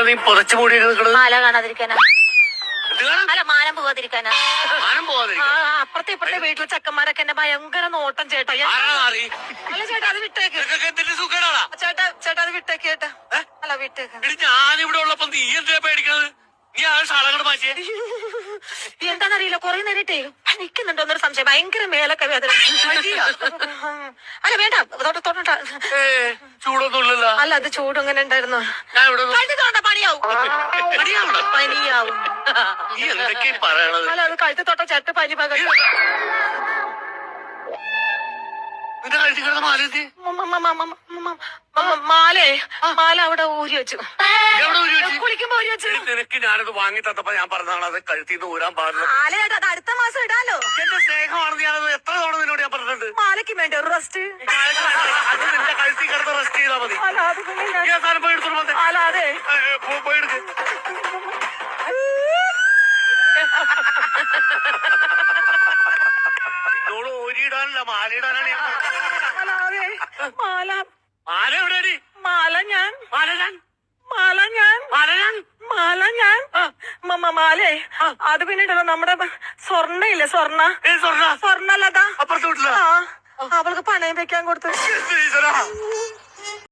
എന്തിനാണ് നീ പുറച്ചു മൂടി നിൽക്കുന്നത്? മാല കാണാതിരിക്കാനാ. അല്ല, മാനം പോവാതിരിക്കാനാ. അപ്പുറത്തെ ഇപ്പുറത്തെ വീട്ടിലെ ചെക്കന്മാരൊക്കെ എന്നെ ഭയങ്കര നോട്ടം ചേട്ടാ. അല്ല ചേട്ടാ, അത് വിട്ടേക്ക്. ചേട്ടാ അത് വിട്ടേക്ക് ചേട്ടാ. അല്ല വിട്ടേക്ക്. ഞാനിവിടെ ഉള്ളപ്പോ നീ എന്തിനാ പേടിക്കുന്നത്? നീ ആ ഷാളങ്ങോട് മാറ്റിയേ. എന്താന്നറിയില്ല, കൊറേ നേരിട്ടേ നിക്കുന്നുണ്ടോന്നൊരു സംശയം. ഭയങ്കര മേലൊക്കെ വേദന. അല്ല വേണ്ട, തൊട്ട ചൂടൊന്നുമില്ലല്ലോ. അല്ല, അത് ചൂട് ഇങ്ങനെ ഉണ്ടായിരുന്നു. പണിയാവും. അല്ല, അത് കഴുത്ത് തൊട്ട ചേട്ട പനി പകരം. മാല അവിടെ ഊരി വെച്ചു. കുളിക്കുമ്പോ ഊരി വെച്ചു. നിനക്ക് ഞാനത് വാങ്ങി തന്നപ്പോ ഞാൻ പറഞ്ഞതാണ് അത് കഴുത്തിന്ന് ഊരാൻ പാടില്ല. മാലയായിട്ട് അത് അടുത്ത മാസം ഇടാലോ. എന്റെ സ്നേഹമാണെന്ന് ഞാനത് എത്ര തവണ നിന്നോട് ഞാൻ പറഞ്ഞിട്ടുണ്ട്. മാലയ്ക്ക് വേണ്ടി ഒരു റെസ്റ്റ്. അത് നിന്റെ കഴുത്തിൽ കിടന്ന് റെസ്റ്റ് ചെയ്താൽ മതി. പോയി എടുത്തു. അല്ല അതെ, പോയി എടുക്ക്. നിന്നോട് ഓരിയിടാനല്ല മാലയിടാനാണ്. മാല മാല എവിടെയാടി? മാലേ അത് പിന്നീടല്ലോ നമ്മുടെ സ്വർണ്ണ ഇല്ലേ, സ്വർണ്ണല്ലതാ അപ്പുറത്ത് വീട്ടില അവൾക്ക് പണയം വെക്കാൻ കൊടുത്തു.